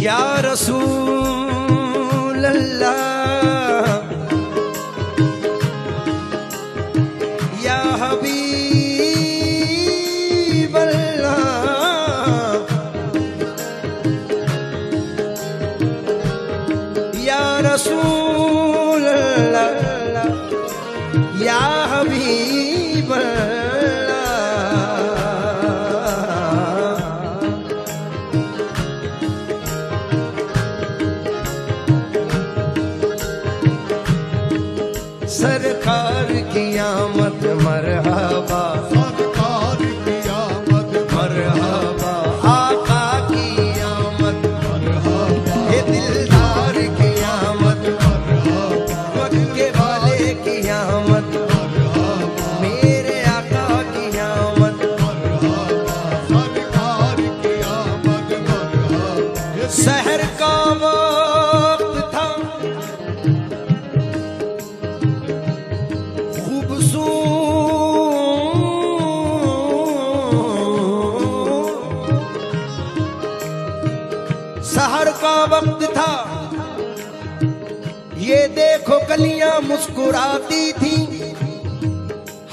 या रसूल अल्लाह या हबीब अल्लाह या रसूल अल्लाह या हबीब सरकार की आमद मरहबा, सरकार की आमद मरहबा, आका की आमद मरहबा, ये दिलदार की आमद, मरहबा, मक्के वाले की आमद, मरहबा, मेरे आका की आमद, मरहबा, सरकार की आमद मरहबा। शहर का वक्त था सहर का वक्त था, ये देखो कलियां मुस्कुराती थी,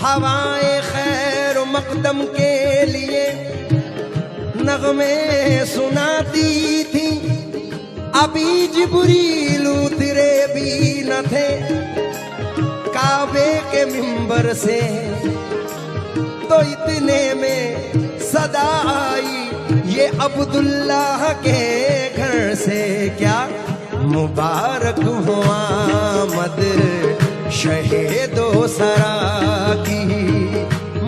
हवाएं खैर मकदम के लिए नगमे सुनाती थी। अभी जिब्रील उतरे भी न थे काबे के मिंबर से, तो इतने में सदा आई ये अब्दुल्लाह के घर से। क्या मुबारक हो आमद शहीदो सरा की,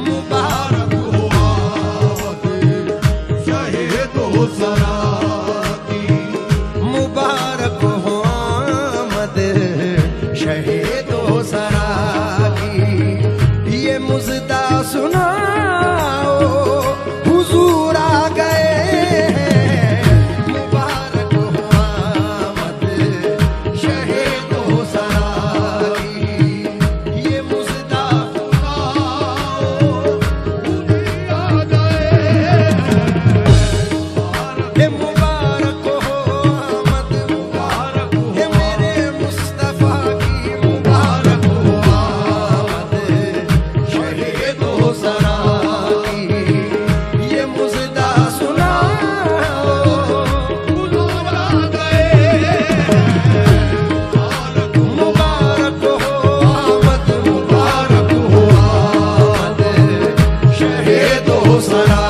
मुबारक हो आमद शहीदो सरा की, मुबारक हो आमद शहीदो सरा की। ये मुज़दा सुनाओ हुजूर आ गए, मुबारक हो आमद शहीदो सरा की। ये मुज़दा सुनाओ हुजूर आ गए, ये मुबारक हो आमद, मुबारक हो ये मेरे मुस्तफा की मुबारक हो आमद शहीदो सरा की। ये मुज़दा सुनाओ हुजूर आ गए, मुबारक हो आमद, मुबारक हो आमद शहीदो सरा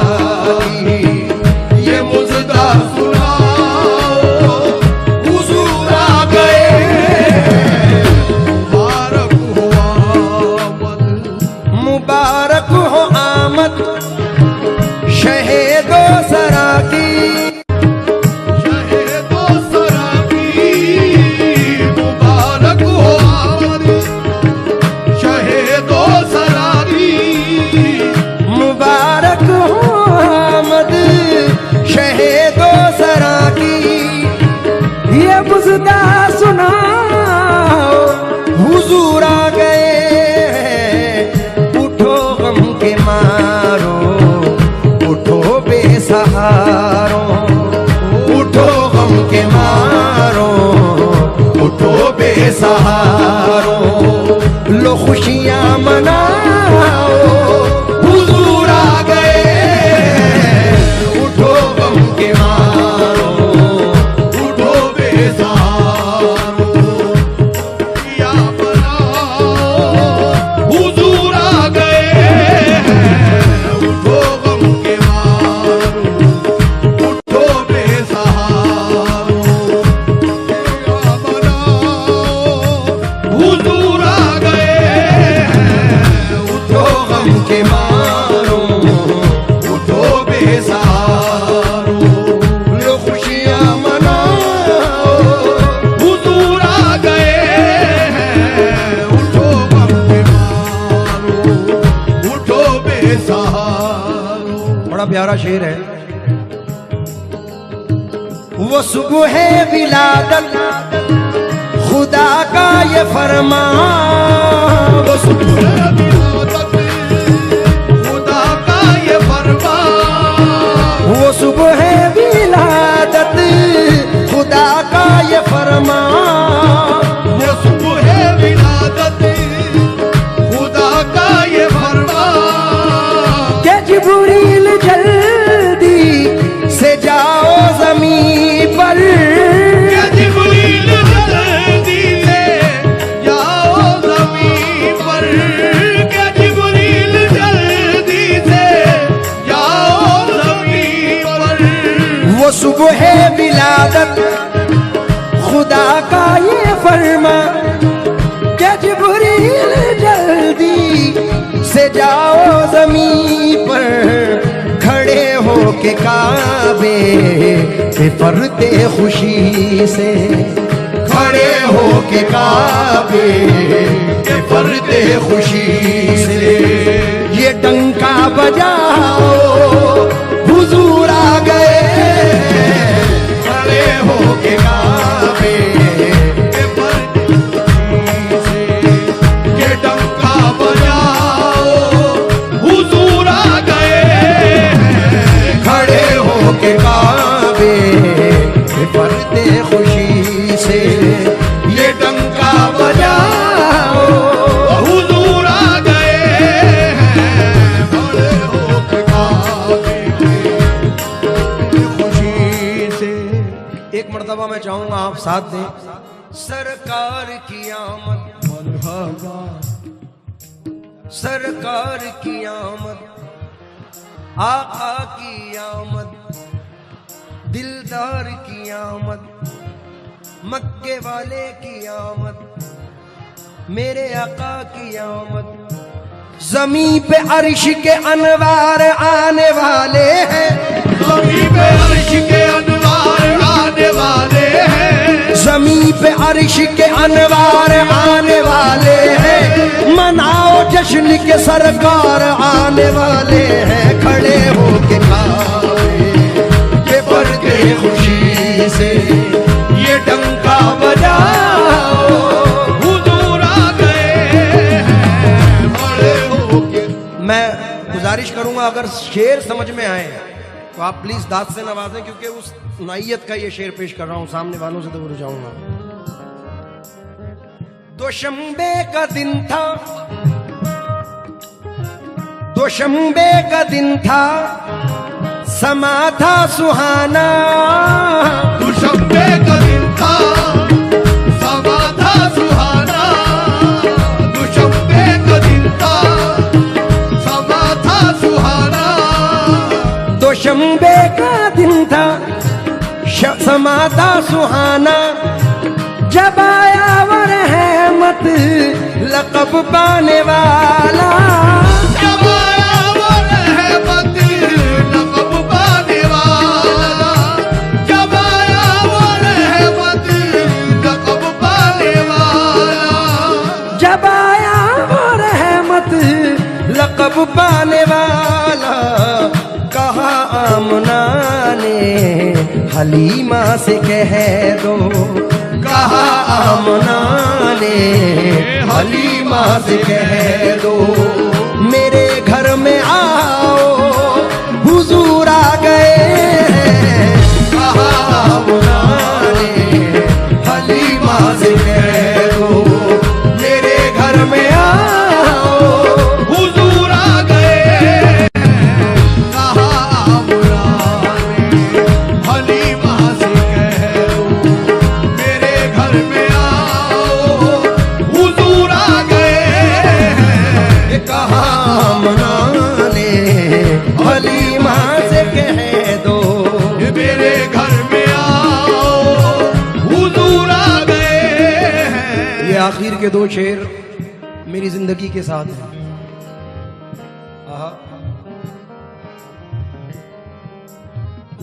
की। ये मुज़दा सुनाओ हुजूर आ गए, मुबारक हो आमद मुबारक हो आमद शहीदो सरा की। शहीदो सरा की, मुबारक हो आमद शहीदो सरा की, मुबारक हो आमद शहीदो सरा की। ये मुज़दा सुनाओ हुजूर आ गए, उठो गम के मारो, उठो बेसहारो, उठो गम के मारो, उठो बेसहारो, लो खुशियां मनाओ हुजूर आ गए। उठो गम के मारो, उठो बेसहारो, या बनाओ हुजूर आ गए, उठो गम के मारो, उठो बेसहारो, या बनाओ हुजूर आ गए, उठो गम के मारो, उठो बेसहारो, लो खुशियां मनाओ हुजूर आ गए, उठो गम के मारो, उठो बेसहारो। बड़ा प्यारा शेर है। वो सुबह है विलादत खुदा का ये फरमान, वो सुबह विलादत खुदा का ये फरमान, वो सुबह है विलादत सुबह विलादत खुदा का ये फरमा कि जिब्रील जल्दी से जाओ ज़मीन पर खड़े हो के काबे पे फरते खुशी से खड़े हो के काबे पे फरते खुशी से ये डंका बजाओ हुजूर आ गए खड़े हो के काबे पे फरते खुशी से ये डंका बजाओ हुजूर आ गए खड़े हो के काबे पे फरते खुशी से ये डंका बजाओ हुजूर आ गए खड़े हो के काबे पे खुशी से। एक मर्तबा मैं चाहूंगा आप साथ दें। सरकार की आमद मरहबा, सरकार की आमद, आका की आमद, दिलदार की आमद, मक्के वाले की आमद, मेरे आका की आमद। ज़मीं पे अर्श के अनवार आने वाले हैं, ज़मीं पे अर्श के अनवार आने वाले हैं, ज़मीं पे अर्श के अनवार आने वाले हैं। मनाओ जश्न के सरकार आने वाले हैं। खड़े हो के काबे पे फरते खुशी से ये डंका बजाओ हुजूर आ गए खड़े हो के। मैं गुजारिश करूंगा अगर शेर समझ में आए तो आप प्लीज दाद से नवाजें, क्योंकि उस नाइयत का ये शेर पेश कर रहा हूं, सामने वालों से दूर जाऊंगा। दोशंबे का दिन था, दोशंबे का दिन था, समा था सुहाना, दुशंबे का दिन था, समा था सुहाना, दुशंबे का दिन था, समा था सुहाना, दोशंबे का दिन था, समा था सुहाना। जब आया वो रहमत लक़ब पाने वाला, जब आया वो रहमत लक़ब पाने वाला, जब आया वो रहमत लक़ब पाने वाला, जब आया वो रहमत लक़ब पाने वाला। कहा आमना ने हलीमा से कह दो, कहा आमना ने हलीमा से कह दो, मेरे घर में आओ हुजूर आ गए। कहा आमना ने हलीमा से कह दो, मेरे घर में आओ हुजूर आ गए। कहा आमना ने हलीमा से कह दो, मेरे घर में आओ हुजूर आ गए। कहा आमना ने हलीमा से कह दो, मेरे घर में आओ हुजूर आ गए। ये आखिर के दो शेर मेरी जिंदगी के साथ हैं।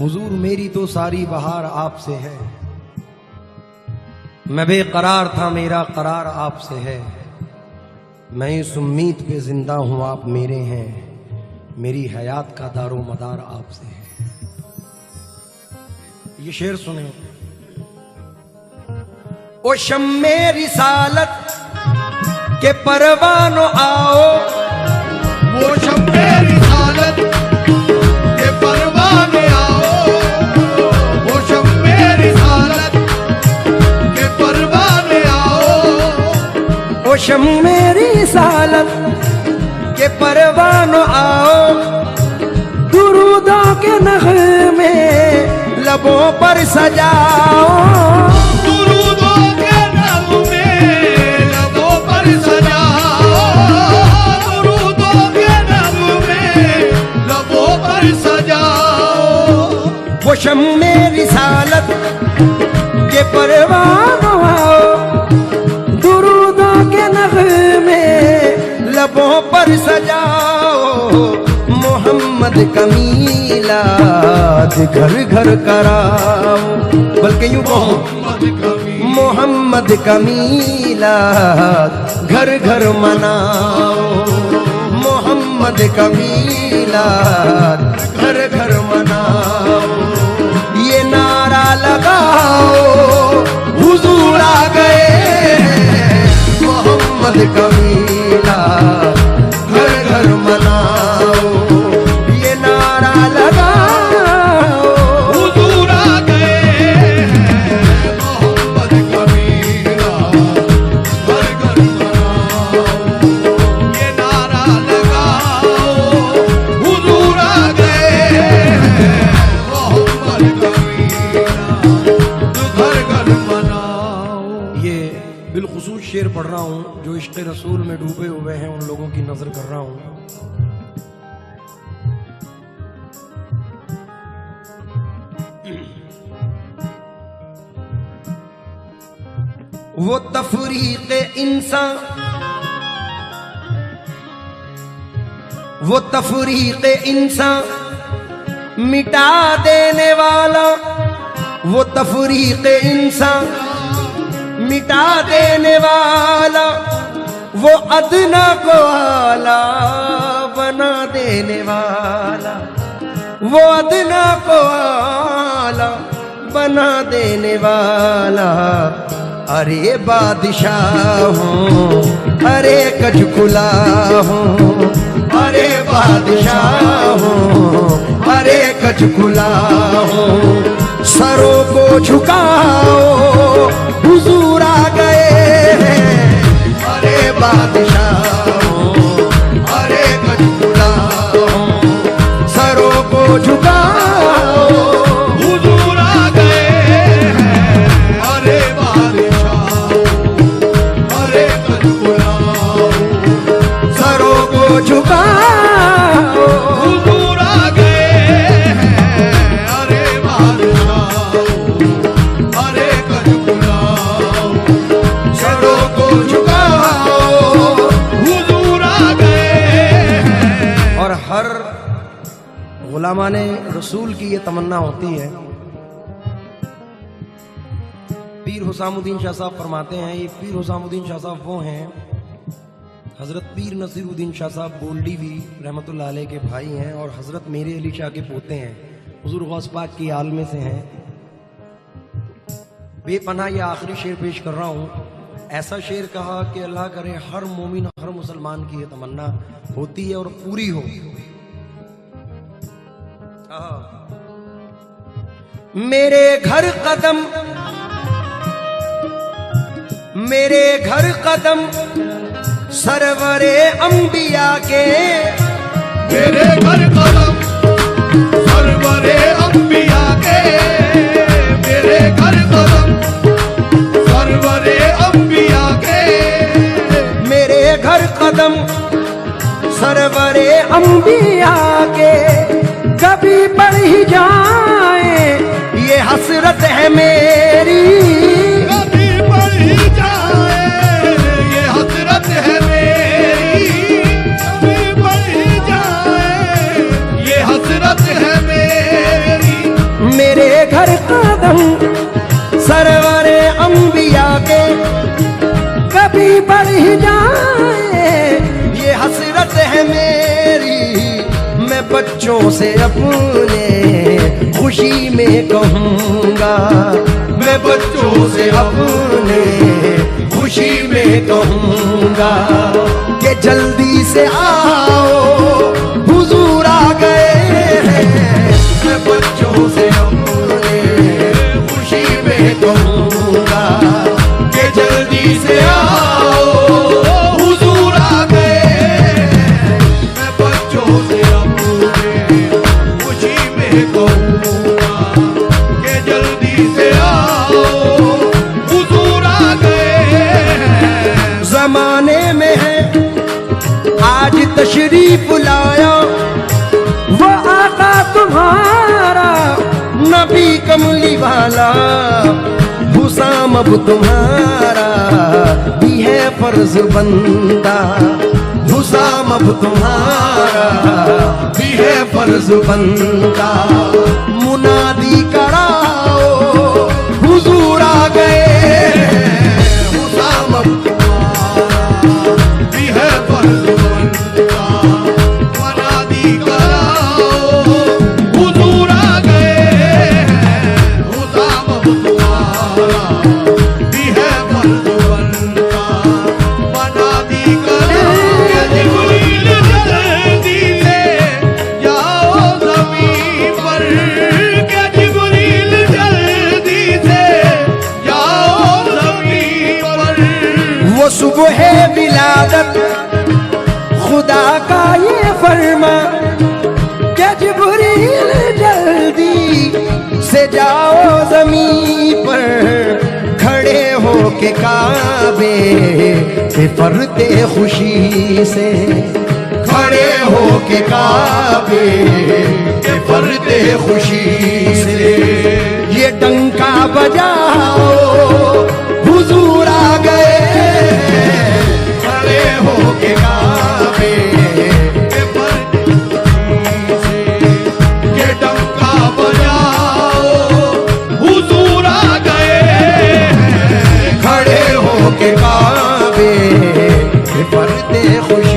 हुजूर मेरी तो सारी बहार आपसे है, मैं बेकरार था मेरा करार आपसे है, मैं इस उम्मीद पे जिंदा हूं आप मेरे हैं, मेरी हयात का दारो मदार आपसे है। ये शेर सुने। ओ शम्मे रिसालत के परवानो आओ, वो शम्मे रिसालत के परवाने आओ, वो शम्मे रिसालत के परवाने आओ, ओ शम्मे रिसालत के परवानो आओ, दुरूदों के नग़मे लबों पर सजाओ, दुरूदों के नग़मे लबों पर सजाओ, दुरूदों के नग़मे लबों पर सजाओ। वो शम्मे का मीलाद घर घर कराओ, बल्कि यूं कहूं मोहम्मद का मीलाद घर घर मनाओ, मोहम्मद का मीलाद घर घर मनाओ। ये नारा लगाओ हुजूर आ गए, मोहम्मद का मीलाद घर घर मनाओ। ये नारा लगाओ हुजूर आ गए, मोहम्मद का मीलाद घर घर मनाओ। ये नारा लगाओ हुजूर आ गए, मोहम्मद का मीलाद घर घर मनाओ। ये बिलखुसूस शेर पढ़ रहा हूँ जो इश्क़ रसूल में डूबे हुए हैं, उन लोगों की नजर कर रहा हूँ। वो तफरीक़ इंसान, वो तफरीक़ इंसान मिटा देने वाला, वो तफरीक़ इंसान मिटा देने वाला, वो अदना को आला बना देने वाला, वो अदना को आला बना देने वाला। अरे बादशाह हूँ, अरे कजकुला हूँ, अरे बादशाह हूँ, अरे कजकुला हूँ। सरों को झुकाओ हुजूर आ गए हैं, अरे बादशाह हूँ, अरे कजकुला हूँ। सरों को झुकाओ हुजूर आ गए हैं, अरे बादशाह अरे कजकुला। सरों को झुकाओ हुजूर आ गए हैं, अरे बादशाह अरे कजकुला। सरों को झुकाओ हुजूर आ गए हैं। और हर गुलामाने रसूल की ये तमन्ना होती है। पीर हुसामुद्दीन शाह साहब फरमाते हैं, ये पीर हुसामुद्दीन शाह साहब वो हैं, हजरत पीर नसीरुद्दीन शाह साहब गोल्डीवी रहमतुल्लाह अलैह के भाई हैं और हजरत मेरे अली शाह के पोते हैं, हुजूर गौस पाक की आलमे से हैं। बेपनाह ये आखिरी शेर पेश कर रहा हूँ। ऐसा शेर कहा कि अल्लाह करे हर मोमिन हर मुसलमान की ये तमन्ना होती है और पूरी हो। मेरे घर कदम, मेरे घर कदम सरवरे अंबिया के, मेरे घर कदम सरवरे अंबिया के, मेरे घर कदम सरवरे अंबिया के। मेरे घर कदम सरवरे अंबिया के, कभी बढ़ ही जाए ये हसरत है मेरी, कभी बढ़ ही जाए ये हसरत है मेरी, कभी बढ़ ही जाए ये हसरत है मेरी। मेरे घर कदम सरवरे अंबिया के, कभी बढ़ ही जाए ये हसरत है मेरी। मैं बच्चों से अपने खुशी में कहूँगा, मैं बच्चों से अपने खुशी में कहूँगा कि जल्दी से आओ हुजूर आ गए हैं। मैं बच्चों से अपने खुशी में कहूँगा कि जल्दी से आओ हुजूर आ गए हैं। मैं बच्चों से अपने खुशी में कहूँगा कि जल्दी से आओ हुजूर आ गए हैं। जमाने में है आज तशरीफ लाया वो आका तुम्हारा नबी कमली वाला, हुसाम अब तुम्हारा भी है फर्ज बंदा, हुसाम अब तुम्हारा भी है फर्ज बनता। मुनादी कराओ हुजूर आ गए, हुसाम अब तुम्हारा भी है फर्ज बनता। मुनादी कराओ हुजूर आ गए, हुसाम अब तुम्हारा भी है फर्ज बनता। मुनादी कराओ कि जिब्रील जल्दी से जाओ ज़मीन पर, कि जिब्रील जल्दी से जाओ ज़मीन पर। वो सुबह विलादत खुदा का ये फरमा कि जिब्रील जल्दी से जाओ जमीन पर। खड़े हो के काबे पे फरते खुशी से, खड़े हो के काबे पे फरते खुशी से। ये डंका बजाओ हुजूर आ गए, खड़े हो के काबे के फर्ज से ये डंका बजाओ हुजूर आ गए, खड़े हो के काबे पे फरते खुशी